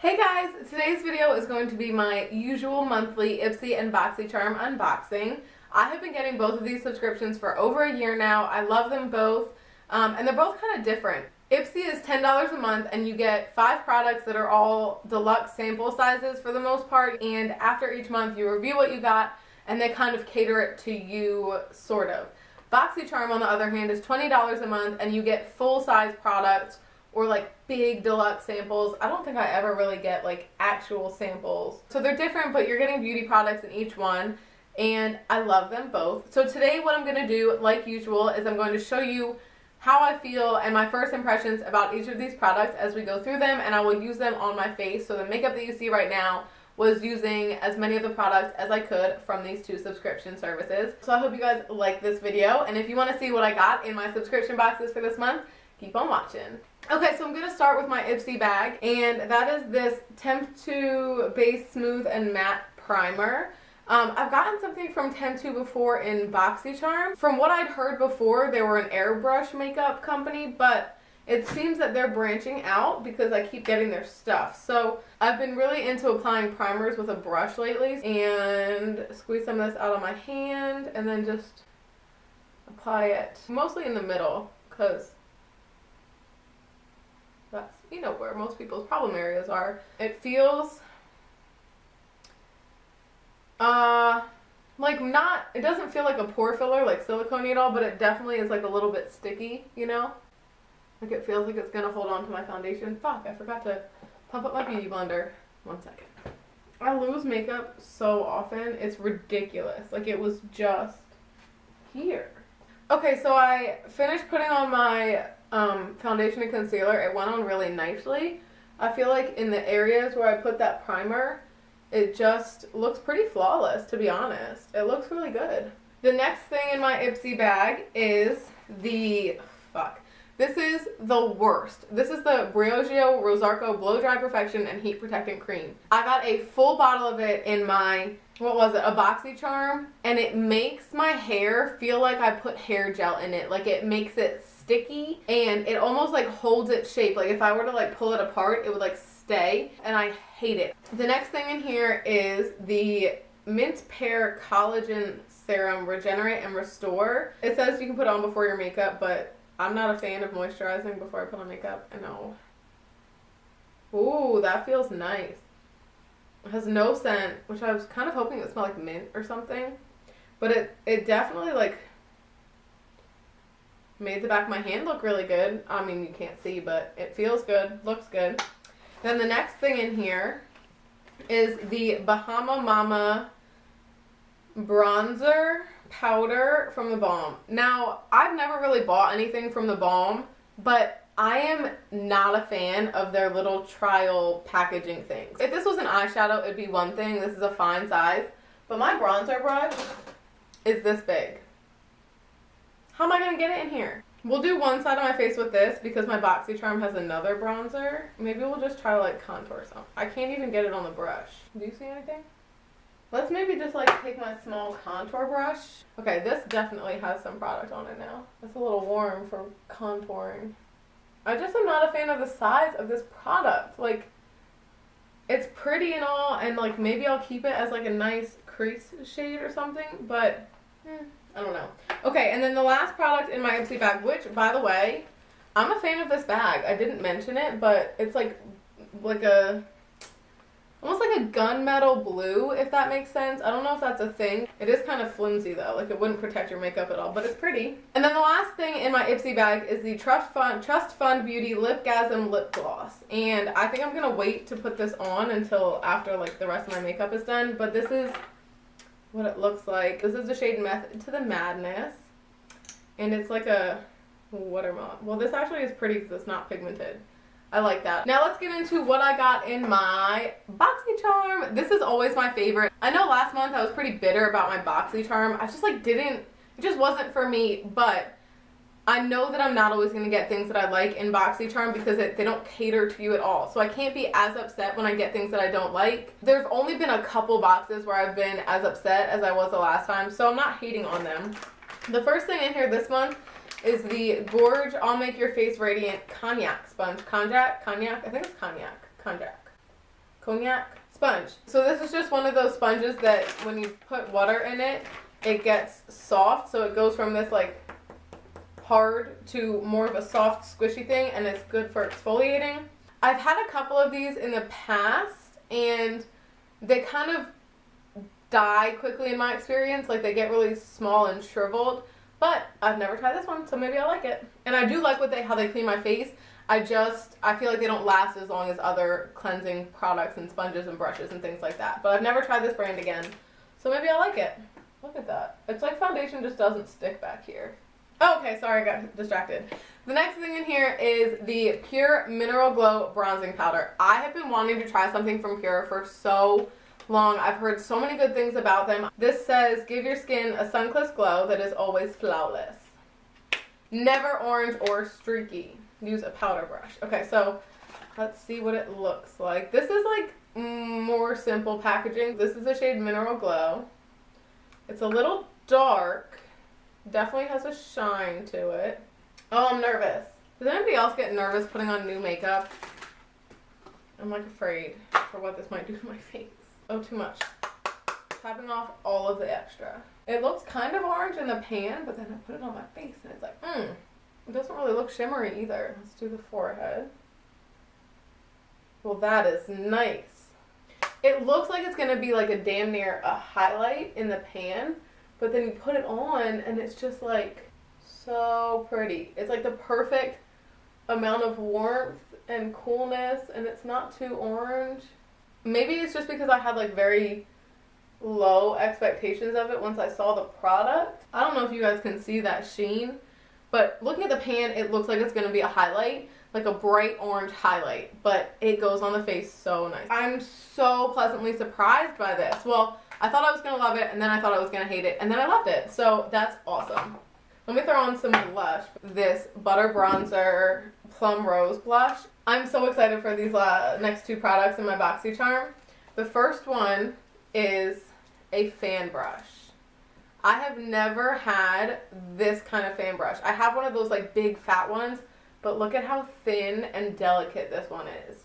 Hey guys, today's video is going to be my usual monthly Ipsy and Boxycharm unboxing. I have been getting both of these subscriptions for over a year now. I love them both, and they're both kind of different. Ipsy is $10 a month and you get 5 products that are all deluxe sample sizes for the most part, and after each month you review what you got and they kind of cater it to you, sort of. Boxycharm, on the other hand, is $20 a month and you get full-size products or like big deluxe samples. I don't think I ever really get like actual samples. So they're different, but you're getting beauty products in each one, and I love them both. So today what I'm going to do, like usual, is I'm going to show you how I feel and my first impressions about each of these products as we go through them, and I will use them on my face. So the makeup that you see right now was using as many of the products as I could from these 2 subscription services. So I hope you guys like this video, and if you want to see what I got in my subscription boxes for this month, keep on watching. Okay, so I'm going to start with my Ipsy bag, and that is this Temp2 Base Smooth and Matte Primer. I've gotten something from Temp2 before in Boxycharm. From what I'd heard before, they were an airbrush makeup company, but it seems that they're branching out because I keep getting their stuff. So I've been really into applying primers with a brush lately, and squeeze some of this out on my hand and then just apply it mostly in the middle, because that's, you know, where most people's problem areas are. It feels like not, it doesn't feel like a pore filler like silicone at all, but it definitely is like a little bit sticky, you know? Like it feels like it's gonna hold on to my foundation. Fuck, I forgot to pump up my beauty blender. 1 second. I lose makeup so often, it's ridiculous. Like it was just here. Okay, so I finished putting on my foundation and concealer. It went on really nicely. I feel like in the areas where I put that primer, it just looks pretty flawless, to be honest. It looks really good. The next thing in my Ipsy bag is the, this is the worst. This is the Briogeo Rosarco Blow Dry Perfection and Heat Protectant Cream. I got a full bottle of it in my, what was it, a Boxycharm, and it makes my hair feel like I put hair gel in it. Like it makes it sticky, and it almost like holds its shape. Like if I were to like pull it apart, it would like stay, and I hate it. The next thing in here is the Mint Pear Collagen Serum Regenerate and Restore. It says you can put on before your makeup, but I'm not a fan of moisturizing before I put on makeup. I know. Ooh, that feels nice. It has no scent, which I was kind of hoping it would smell like mint or something, but it definitely like made the back of my hand look really good. I mean, you can't see, but it feels good, looks good. Then the next thing in here is the Bahama Mama bronzer powder from the Balm. Now, I've never really bought anything from the Balm, but I am not a fan of their little trial packaging things. If this was an eyeshadow, it'd be one thing. This is a fine size, but my bronzer brush is this big. How am I going to get it in here? We'll do one side of my face with this because my Boxycharm has another bronzer. Maybe we'll just try to like contour some. I can't even get it on the brush. Do you see anything? Let's maybe just like take my small contour brush. Okay, this definitely has some product on it now. It's a little warm for contouring. I just am not a fan of the size of this product. Like, it's pretty and all, and like maybe I'll keep it as like a nice crease shade or something, but I don't know. Okay, and then the last product in my Ipsy bag, which, by the way, I'm a fan of this bag. I didn't mention it, but it's like a, almost like a gunmetal blue, if that makes sense. I don't know if that's a thing. It is kind of flimsy though, like it wouldn't protect your makeup at all, but it's pretty. And then the last thing in my Ipsy bag is the Trust Fund Beauty Lipgasm Lip Gloss. And I think I'm gonna wait to put this on until after like the rest of my makeup is done, but this is what it looks like. This is the shade Method to the Madness, and it's like a watermelon. Well, this actually is pretty because it's not pigmented. I like that. Now let's get into what I got in my Boxycharm. This is always my favorite. I know last month I was pretty bitter about my Boxycharm. I just like it just wasn't for me, but I know that I'm not always going to get things that I like in Boxycharm because they don't cater to you at all. So I can't be as upset when I get things that I don't like. There's only been a couple boxes where I've been as upset as I was the last time, so I'm not hating on them. The first thing in here this month is the Gorge I'll Make Your Face Radiant Cognac Sponge. Cognac? I think it's cognac. cognac sponge. So this is just one of those sponges that when you put water in it, it gets soft. So it goes from this like hard to more of a soft squishy thing, and it's good for exfoliating. I've had a couple of these in the past and they kind of die quickly in my experience. Like they get really small and shriveled, but I've never tried this one, so maybe I like it. And I do like how they clean my face. I feel like they don't last as long as other cleansing products and sponges and brushes and things like that. But I've never tried this brand again, so maybe I like it. Look at that. It's like foundation just doesn't stick back here. Oh, okay, sorry, I got distracted. The next thing in here is the Pure Mineral Glow Bronzing Powder. I have been wanting to try something from Pure for so long. I've heard so many good things about them. This says, give your skin a sun-kissed glow that is always flawless. Never orange or streaky. Use a powder brush. Okay, so let's see what it looks like. This is like more simple packaging. This is the shade Mineral Glow. It's a little dark. Definitely has a shine to it. Oh, I'm nervous. Does anybody else get nervous putting on new makeup? I'm like afraid for what this might do to my face. Oh, too much. Tapping off all of the extra. It looks kind of orange in the pan, but then I put it on my face and it's like, It doesn't really look shimmery either. Let's do the forehead. Well, that is nice. It looks like it's going to be like a damn near a highlight in the pan, but then you put it on and it's just like so pretty. It's like the perfect amount of warmth and coolness, and it's not too orange. Maybe it's just because I had like very low expectations of it once I saw the product. I don't know if you guys can see that sheen, but looking at the pan, it looks like it's going to be a highlight, like a bright orange highlight, but it goes on the face so nice. I'm so pleasantly surprised by this. Well, I thought I was going to love it, and then I thought I was going to hate it, and then I loved it, so that's awesome. Let me throw on some blush. This Butter Bronzer Plum Rose Blush. I'm so excited for these next two products in my Boxycharm. The first one is a fan brush. I have never had this kind of fan brush. I have one of those like big fat ones, but look at how thin and delicate this one is.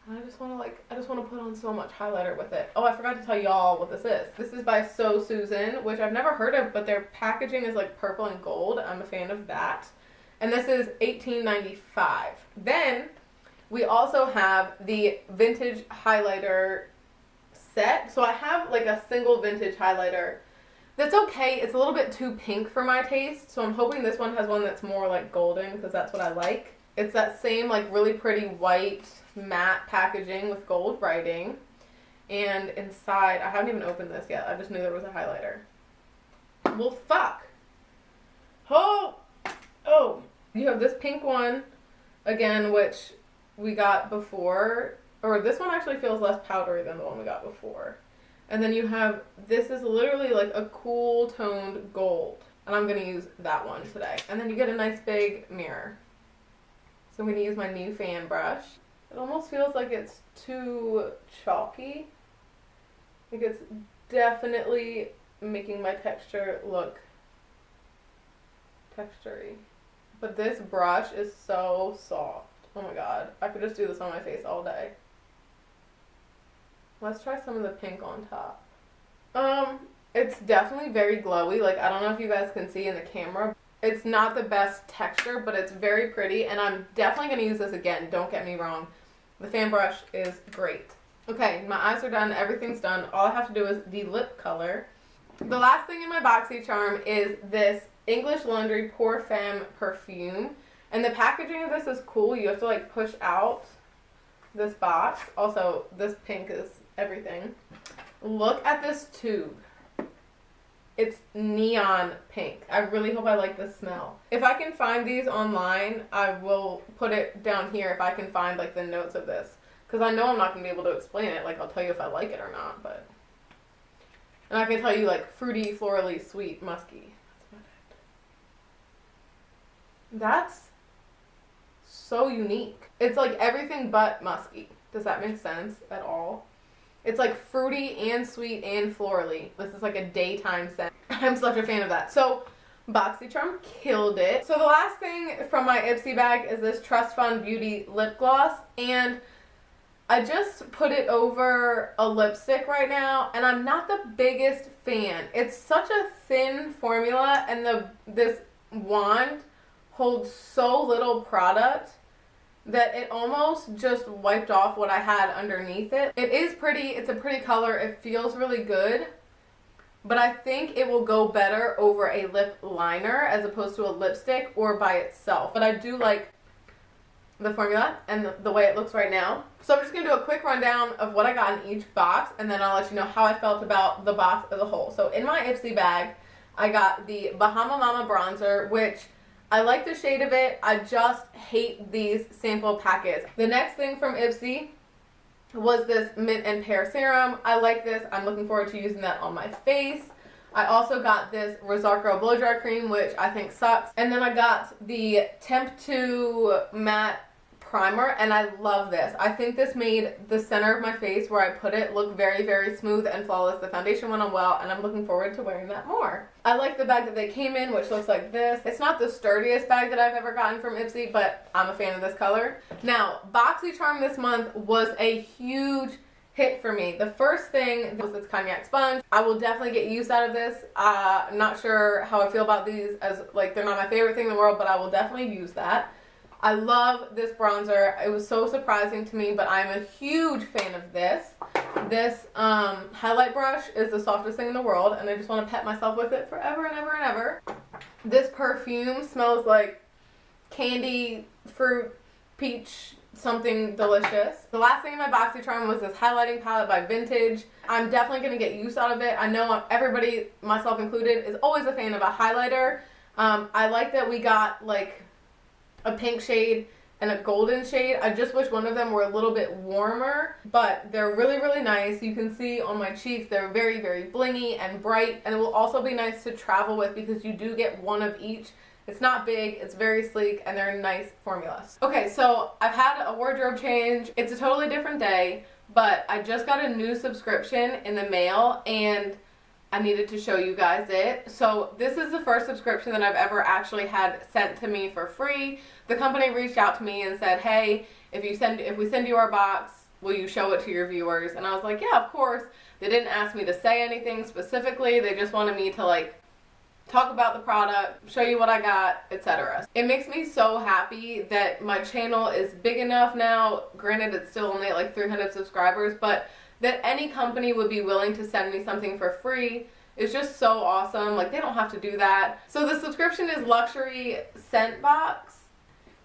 I just want to put on so much highlighter with it. Oh, I forgot to tell y'all what this is. This is by So Susan, which I've never heard of, but their packaging is like purple and gold. I'm a fan of that. And this is $18.95. Then we also have the vintage highlighter set. So I have like a single vintage highlighter that's okay. It's a little bit too pink for my taste, so I'm hoping this one has one that's more like golden, because that's what I like. It's that same like really pretty white matte packaging with gold writing, and inside, I haven't even opened this yet, I just knew there was a highlighter. Well, fuck. Oh, you have this pink one again, which we got before, or this one actually feels less powdery than the one we got before. And then you have, this is literally like a cool toned gold, and I'm going to use that one today. And then you get a nice big mirror. So I'm going to use my new fan brush. It almost feels like it's too chalky. Like it's definitely making my texture look textury. But this brush is so soft. Oh my god. I could just do this on my face all day. Let's try some of the pink on top. It's definitely very glowy. Like, I don't know if you guys can see in the camera. It's not the best texture, but it's very pretty, and I'm definitely going to use this again. Don't get me wrong. The fan brush is great. Okay, my eyes are done. Everything's done. All I have to do is the lip color. The last thing in my Boxycharm is this English Laundry Pour Femme perfume. And the packaging of this is cool. You have to, like, push out this box. Also, this pink is everything. Look at this tube. It's neon pink. I really hope I like this smell. If I can find these online, I will put it down here if I can find like the notes of this. Because I know I'm not going to be able to explain it. Like, I'll tell you if I like it or not, but... And I can tell you like fruity, florally, sweet, musky. That's so unique. It's like everything but musky. Does that make sense at all? It's like fruity and sweet and florally. This is like a daytime scent. I'm such a fan of that. So Boxycharm killed it. So the last thing from my Ipsy bag is this Trust Fund Beauty lip gloss. And I just put it over a lipstick right now, and I'm not the biggest fan. It's such a thin formula, and this wand holds so little product that it almost just wiped off what I had underneath it. It is pretty, it's a pretty color, it feels really good, but I think it will go better over a lip liner as opposed to a lipstick or by itself. But I do like the formula and the way it looks right now. So I'm just going to do a quick rundown of what I got in each box, and then I'll let you know how I felt about the box as a whole. So in my Ipsy bag, I got the Bahama Mama bronzer, which I like the shade of it. I just hate these sample packets. The next thing from Ipsy was this mint and pear serum. I like this. I'm looking forward to using that on my face. I also got this Rosarco blow dry cream, which I think sucks. And then I got the Temp 2 matte primer, and I love this. I think this made the center of my face where I put it look very, very smooth and flawless. The foundation went on well, and I'm looking forward to wearing that more. I like the bag that they came in, which looks like this. It's not the sturdiest bag that I've ever gotten from Ipsy, but I'm a fan of this color. Now, Boxycharm this month was a huge hit for me. The first thing was this cognac sponge. I will definitely get use out of this. I'm not sure how I feel about these, as like they're not my favorite thing in the world, but I will definitely use that. I love this bronzer. It was so surprising to me, but I'm a huge fan of this. This highlight brush is the softest thing in the world, and I just want to pet myself with it forever and ever and ever. This perfume smells like candy, fruit, peach, something delicious. The last thing in my Boxycharm was this highlighting palette by Vintage. I'm definitely going to get use out of it. I know everybody, myself included, is always a fan of a highlighter. I like that we got like a pink shade and a golden shade. I just wish one of them were a little bit warmer, but they're really, really nice. You can see on my cheeks, they're very, very blingy and bright, and it will also be nice to travel with because you do get one of each. It's not big, it's very sleek, and they're nice formulas. Okay, so I've had a wardrobe change. It's a totally different day, but I just got a new subscription in the mail, and I needed to show you guys it. So this is the first subscription that I've ever actually had sent to me for free. The company reached out to me and said, hey, if we send you our box, will you show it to your viewers? And I was like, yeah, of course. They didn't ask me to say anything specifically. They just wanted me to like talk about the product, show you what I got, etc. It makes me so happy that my channel is big enough now. Granted, it's still only at like 300 subscribers, but that any company would be willing to send me something for free is just so awesome. Like, they don't have to do that. So the subscription is Luxury Scent Box,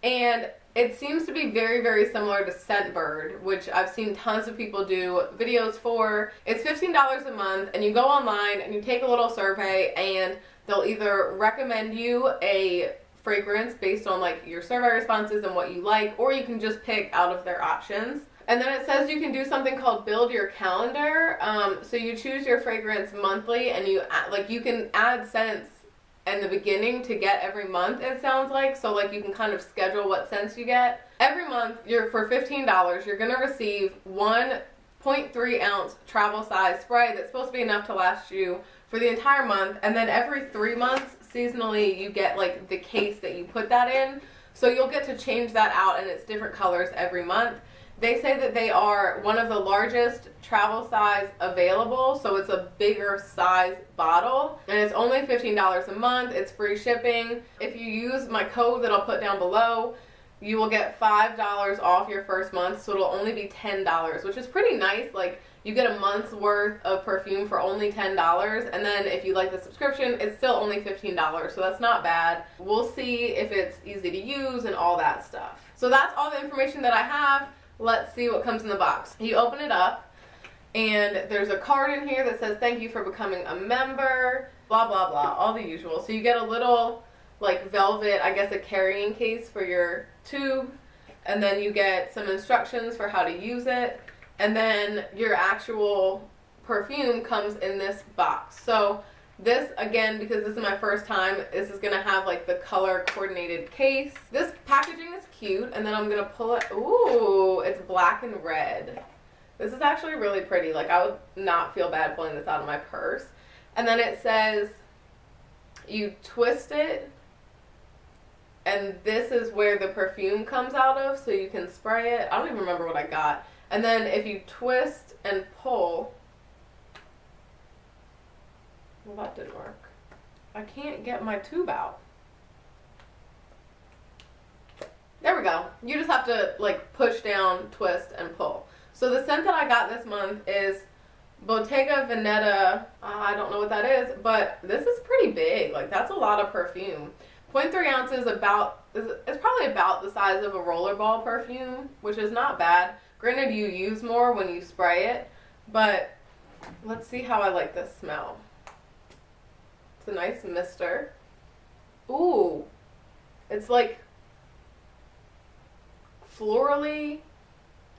and it seems to be very, very similar to Scentbird, which I've seen tons of people do videos for. It's $15 a month, and you go online and you take a little survey, and they'll either recommend you a fragrance based on like your survey responses and what you like, or you can just pick out of their options. And then it says you can do something called build your calendar. So you choose your fragrance monthly, and you can add scents in the beginning to get every month, it sounds like. So like you can kind of schedule what scents you get. Every month, for $15, you're going to receive 1.3 ounce travel size spray that's supposed to be enough to last you for the entire month. And then every 3 months, seasonally, you get like the case that you put that in. So you'll get to change that out, and it's different colors every month. They say that they are one of the largest travel size available, so it's a bigger size bottle, and it's only $15 a month. It's free shipping. If you use my code that I'll put down below, you will get $5 off your first month, so it'll only be $10, which is pretty nice. Like, you get a month's worth of perfume for only $10, and then if you like the subscription, it's still only $15, so that's not bad. We'll see if it's easy to use and all that stuff. So that's all the information that I have. Let's see what comes in the box. You open it up, and there's a card in here that says, thank you for becoming a member, blah, blah, blah, all the usual. So you get a little, like, velvet, I guess a carrying case for your tube, and then you get some instructions for how to use it, and then your actual perfume comes in this box. So this, again, because this is my first time, this is going to have like the color coordinated case. This packaging is cute, and then I'm going to pull it. Ooh, it's black and red. This is actually really pretty. Like, I would not feel bad pulling this out of my purse. And then it says you twist it, and this is where the perfume comes out of, so you can spray it. I don't even remember what I got. And then if you twist and pull, well, that didn't work. I can't get my tube out. There we go. You just have to like push down, twist, and pull. So the scent that I got this month is Bottega Veneta. I don't know what that is, but this is pretty big. Like, that's a lot of perfume. 0.3 ounces it's probably about the size of a rollerball perfume, which is not bad. Granted, you use more when you spray it, but let's see how I like this smell. It's a nice mister. Ooh, it's like florally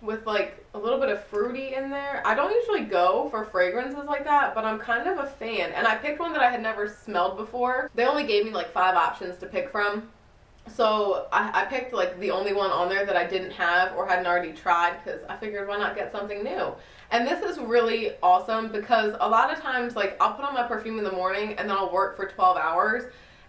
with like a little bit of fruity in there. I don't usually go for fragrances like that, but I'm kind of a fan. And I picked one that I had never smelled before. They only gave me like 5 options to pick from. So I picked like the only one on there that I didn't have or hadn't already tried, because I figured why not get something new. And this is really awesome because a lot of times like I'll put on my perfume in the morning and then I'll work for 12 hours.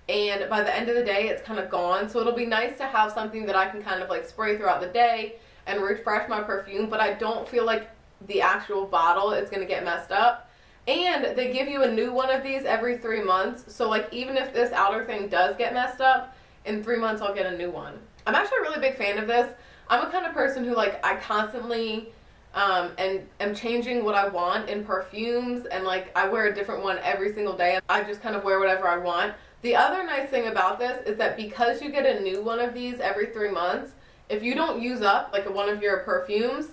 And by the end of the day, it's kind of gone. So it'll be nice to have something that I can kind of like spray throughout the day and refresh my perfume, but I don't feel like the actual bottle is going to get messed up. And they give you a new one of these every 3 months. So like even if this outer thing does get messed up, in 3 months I'll get a new one. I'm actually a really big fan of this. I'm a kind of person who like I constantly and am changing what I want in perfumes, and like I wear a different one every single day. I just kind of wear whatever I want. The other nice thing about this is that because you get a new one of these every 3 months, if you don't use up like one of your perfumes,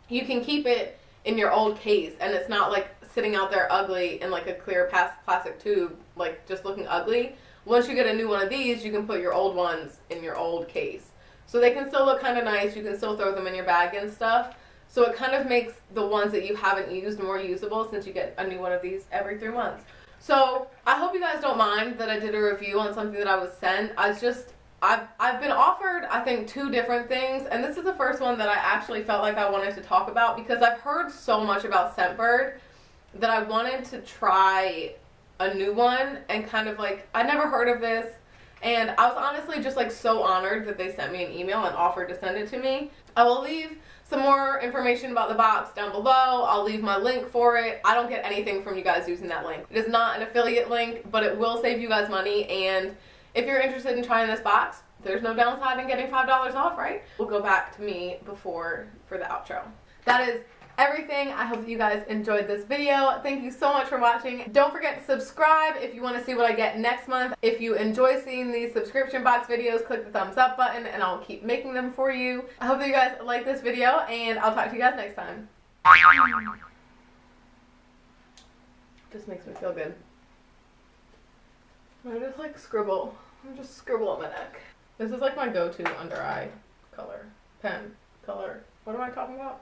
you can keep it in your old case, and it's not like sitting out there ugly in like a clear plastic tube, like just looking ugly. Once you get a new one of these, you can put your old ones in your old case. So they can still look kind of nice. You can still throw them in your bag and stuff. So it kind of makes the ones that you haven't used more usable, since you get a new one of these every 3 months. So I hope you guys don't mind that I did a review on something that I was sent. I've been offered, I think, 2 different things, and this is the first one that I actually felt like I wanted to talk about, because I've heard so much about Scentbird that I wanted to try a new one, and kind of like, I never heard of this, and I was honestly just like so honored that they sent me an email and offered to send it to me. I will leave some more information about the box down below. I'll leave my link for it. I don't get anything from you guys using that link. It is not an affiliate link, but it will save you guys money, and if you're interested in trying this box, there's no downside in getting $5 off, right? We'll go back to me for the outro. That is everything. I hope that you guys enjoyed this video. Thank you so much for watching. Don't forget to subscribe if you want to see what I get next month. If you enjoy seeing these subscription box videos, click the thumbs up button and I'll keep making them for you. I hope that you guys like this video, and I'll talk to you guys next time. Just makes me feel good. I just like scribble. I just scribble on my neck. This is like my go-to under eye color. Pen color. What am I talking about?